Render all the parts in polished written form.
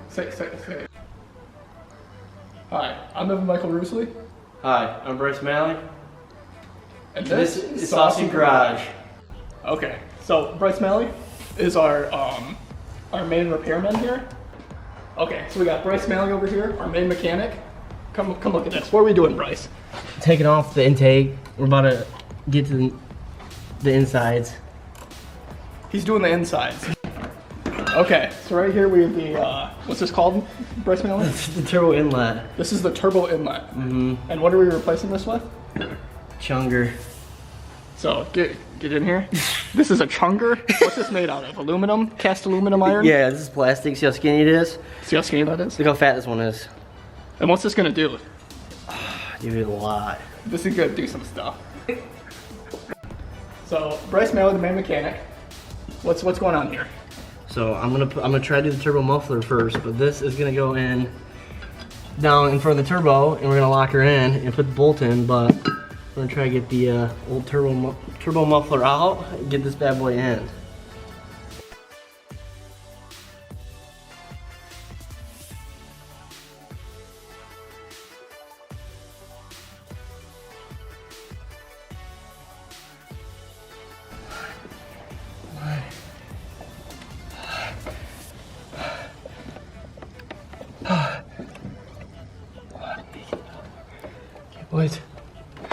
Say. Hi, I'm Evan Michael Roosley. Hi, I'm Bryce Malley. And this is Saucy Garage. Okay, so Bryce Malley is our main repairman here. Okay, so we got Bryce Malley over here, our main mechanic. Come look at this. What are we doing, Bryce? Taking off the intake. We're about to get to the insides. He's doing the insides. Okay, so right here we have the, what's this called, Bryce Malley? This is the turbo inlet. This is the turbo inlet. Mm-hmm. And what are we replacing this with? Chunger. So, get in here. This is a chunger. What's this made out of? Aluminum? Cast aluminum iron? Yeah, this is plastic. See how skinny it is? See how skinny that is? Look how fat this one is. And what's this gonna do? Give it a lot. This is gonna do some stuff. So, Bryce Malley, the main mechanic. What's going on here? So I'm gonna try to do the turbo muffler first, but this is gonna go in down in front of the turbo, and we're gonna lock her in and put the bolt in. But we're gonna try to get the old turbo muffler out and get this bad boy in.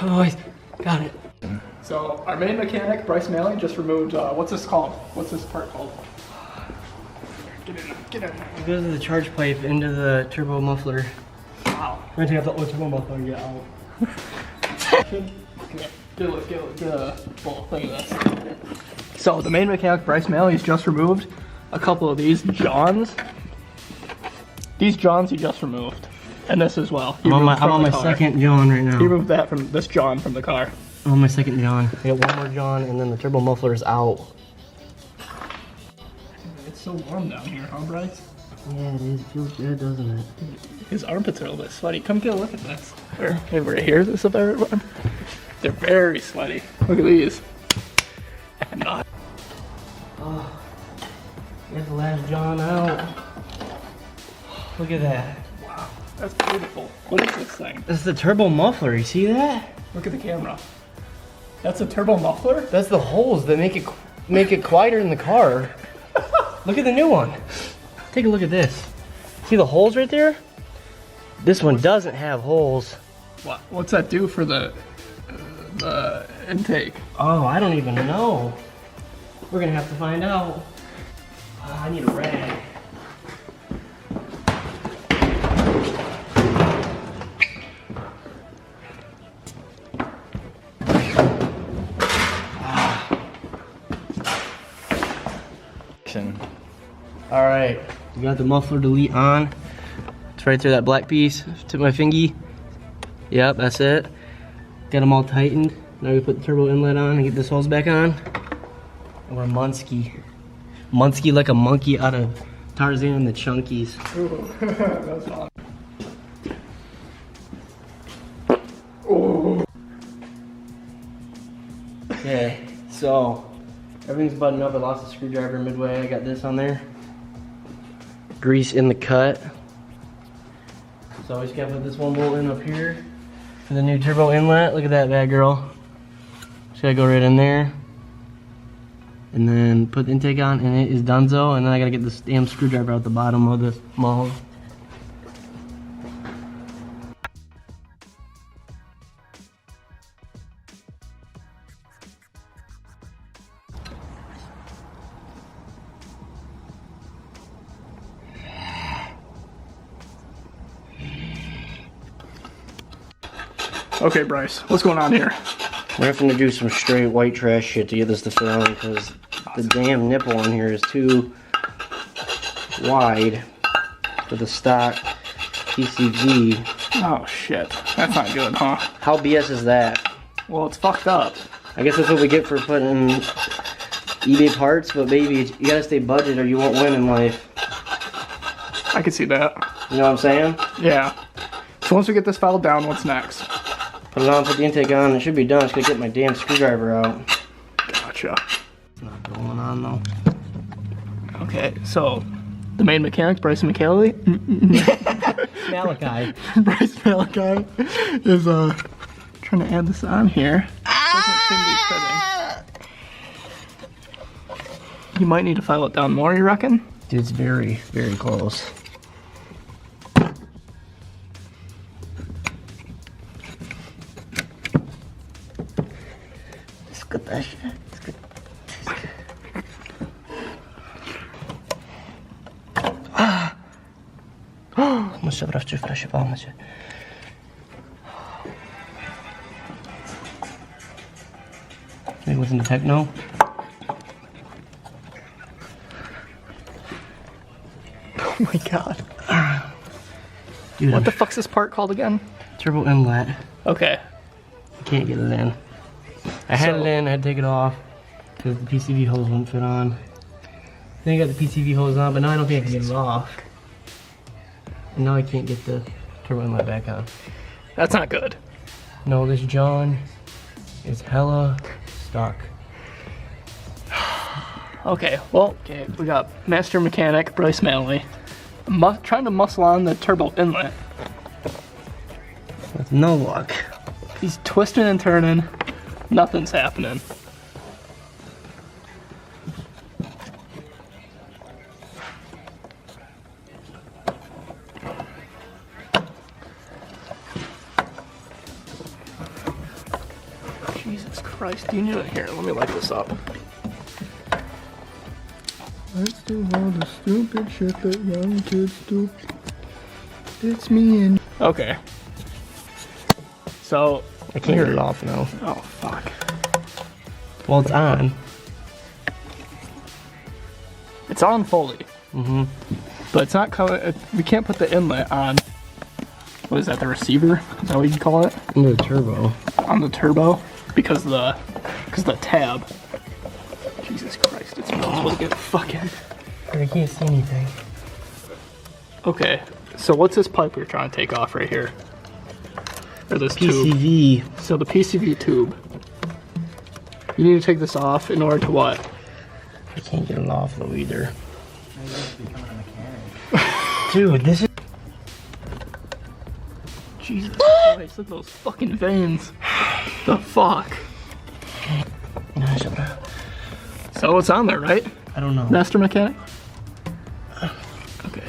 Boys, got it. So our main mechanic, Bryce Malley, just removed, what's this called? What's this part called? Get in. It goes to the charge pipe into the turbo muffler. Wow. We're gonna take out the old turbo muffler and get out. Get a full thing of this. So the main mechanic, Bryce Malley's just removed a couple of these johns. These johns he just removed. And this as well. I'm on my second John right now. He removed that from this John from the car. I'm on my second John. I got one more John and then the turbo muffler is out. It's so warm down here, huh, Bryce? Yeah, it is. It feels good, doesn't it? His armpits are a little bit sweaty. Come get a look at this. Maybe right here, this is a better one. They're very sweaty. Look at these. And not. Oh, there's the last John out. Look at that. Wow, that's beautiful. What is this thing? This is the turbo muffler. You see that? Look at the camera. That's a turbo muffler? That's the holes that make it quieter in the car. Look at the new one. Take a look at this. See the holes right there? This one doesn't have holes. What's that do for the intake? Oh, I don't even know. We're gonna have to find out. I need a rag. All right, we got the muffler delete on. It's right there, that black piece. Tip my fingy. Yep, that's it. Got them all tightened. Now we put the turbo inlet on and get this hose back on. And we're Munsky. Munsky like a monkey out of Tarzan and the Chunkies. Ooh, that was fun. Ooh. Okay, so everything's buttoned up. I lost the screwdriver midway. I got this on there. Grease in the cut. So we just gotta put this one bolt in up here for the new turbo inlet. Look at that bad girl. Just gotta go right in there. And then put the intake on and it is donezo. And then I gotta get this damn screwdriver out the bottom of this mold. Okay, Bryce, what's going on here? We're having to do some straight white trash shit to get this to fit on because the damn nipple on here is too wide for the stock PCV. Oh shit, that's not good, huh? How BS is that? Well, it's fucked up. I guess that's what we get for putting eBay parts, but baby, you gotta stay budget or you won't win in life. I can see that. You know what I'm saying? Yeah. So once we get this filed down, what's next? Put it on, put the intake on, it should be done. Just gotta get my damn screwdriver out. Gotcha. It's not going on though. Okay, so the main mechanic, Bryce McKelly. Malachi. Bryce Malachi is trying to add this on here. Doesn't seem to be fitting. You might need to file it down more, you reckon? Dude, it's very, very close. Escuta, muszę wreszcie wreszcie się. It wasn't the techno. Oh my god. Dude, What the fuck's this part called again? turbo inlet. Okay. I can't get it in. I had it in, I had to take it off because the PCV hose wouldn't fit on. Then I got the PCV hose on, but now I don't think I can get it off. And now I can't get the turbo inlet back on. That's not good. No, this John is hella stuck. Okay, well, we got Master Mechanic Bryce Manley trying to muscle on the turbo inlet. With no luck. He's twisting and turning. Nothing's happening. Jesus Christ, do you need it? Here, let me light this up. Let's do all the stupid shit that young kids do. It's me and... Okay. So... I can't get it off now. Oh, fuck. Well, it's on. It's on fully. Mm-hmm. But it's not coming... We can't put the inlet on... What is that, the receiver? Is that what you call it? Into the turbo. On the turbo? Because the tab. Jesus Christ, it's impossible to get fucking... I can't see anything. Okay, so what's this pipe we're trying to take off right here? Or this tube? PCV. So the PCV tube. You need to take this off in order to what? I can't get it off though either. Dude, this is... Jesus Christ, look at those fucking veins. The fuck? So it's on there, right? I don't know. Master Mechanic? Okay.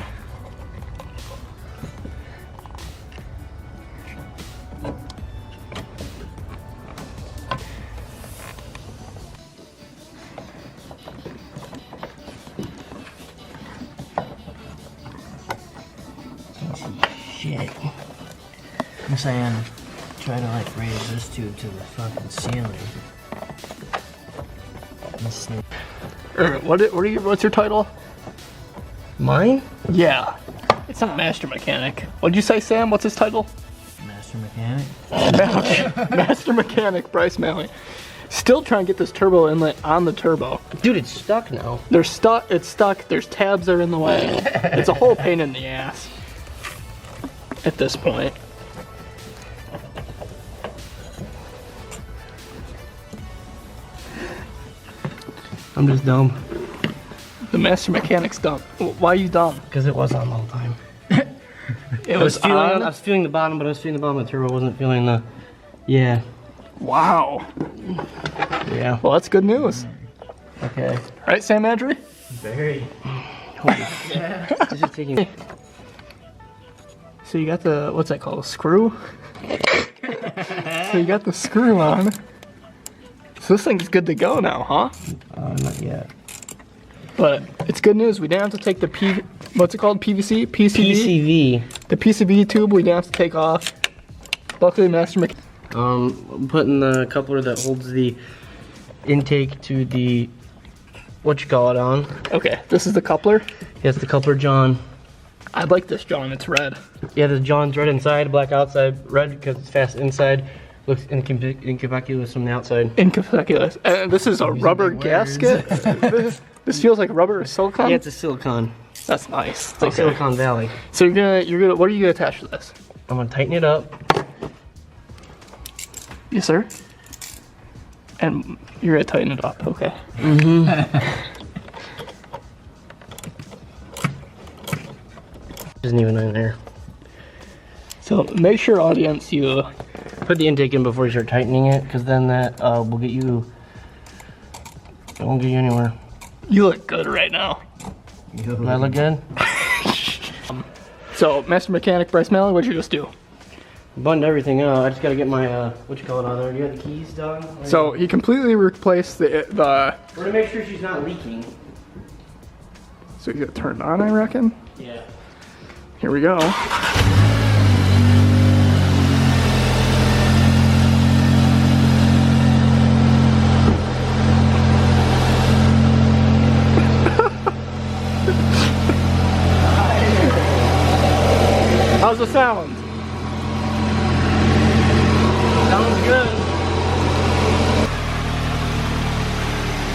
Shit. I'm saying, try to like raise this tube to the fucking ceiling. What's your title? Mine? Yeah. It's not Master Mechanic. What'd you say, Sam? What's his title? Master Mechanic. Master Mechanic Bryce Manley. Still trying to get this turbo inlet on the turbo. Dude, it's stuck now. They're stuck. It's stuck. There's tabs that are in the way. It's a whole pain in the ass at this point. I'm just dumb. The Master Mechanic's dumb. Why are you dumb? Because it was on the whole time. It was I on? was feeling the bottom, but I was feeling the bottom of the turbo. I wasn't feeling the... Yeah. Wow. Yeah. Well, that's good news. Okay. Right, Sam Andrew? Very. Holy shit. This is taking... So you got the, what's that called, a screw? So you got the screw on. So this thing's good to go now, huh? Not yet. But it's good news. We didn't have to take the what's it called? PVC? PCV? PCV. The PCV tube we didn't have to take off. Luckily, Master Mechanic. I'm putting the coupler that holds the intake to the whatchamacallit on. Okay, this is the coupler. Yes, the coupler John. I like this, John. It's red. Yeah, the John's red inside, black outside, red because it's fast inside. Looks inconspicuous from the outside. Inconspicuous. And this is a rubber gasket. This feels like rubber or silicone. Yeah, it's a silicone. That's nice. It's like Silicon Valley. So you're gonna. What are you gonna attach to this? I'm gonna tighten it up. Yes, sir. And you're gonna tighten it up. Okay. Isn't even in there. So make sure, audience, you Put the intake in before you start tightening it, because then that will get you. It won't get you anywhere. you look good right now. Does that look good? So master mechanic Bryce Malley, what'd you just do? Buttoned everything out. I just gotta get my what you call it out there. Do you have the keys done? So he completely replaced the. We're to make sure she's not leaking. So you got it turned on, I reckon. Yeah. Here we go. How's the sound? Sounds good.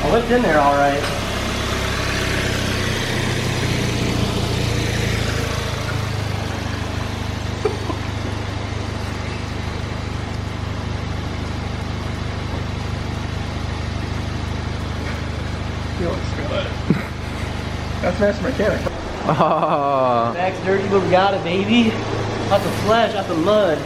Oh, it's in there all right. Feels good. That's master mechanic. Back's dirty, but we got it, baby. Out the flesh, out the mud.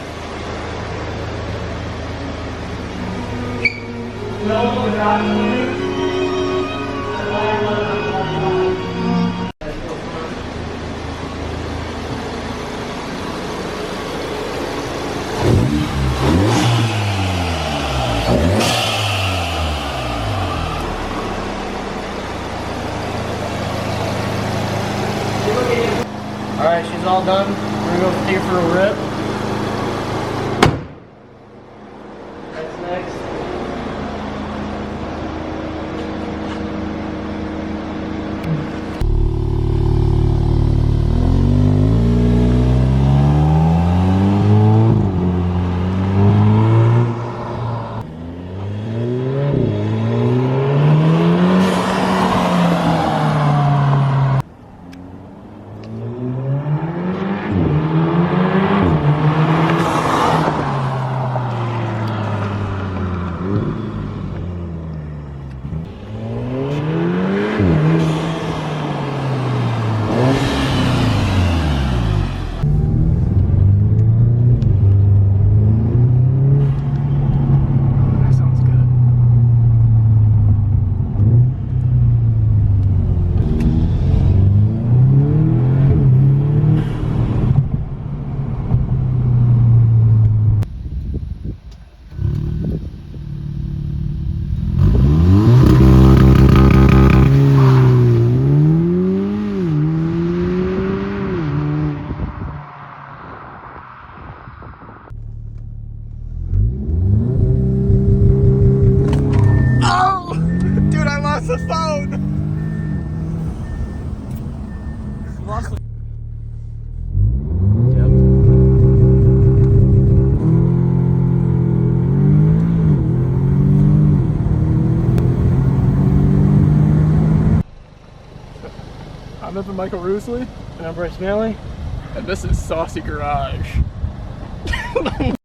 Alright, she's all done. We're gonna go take her for a rip. That's next. That sounds good. Oh! Dude, I lost the phone! Lost the I'm Evan Michael Roosley, And I'm Bryce Malley. and this is Saucy Garage.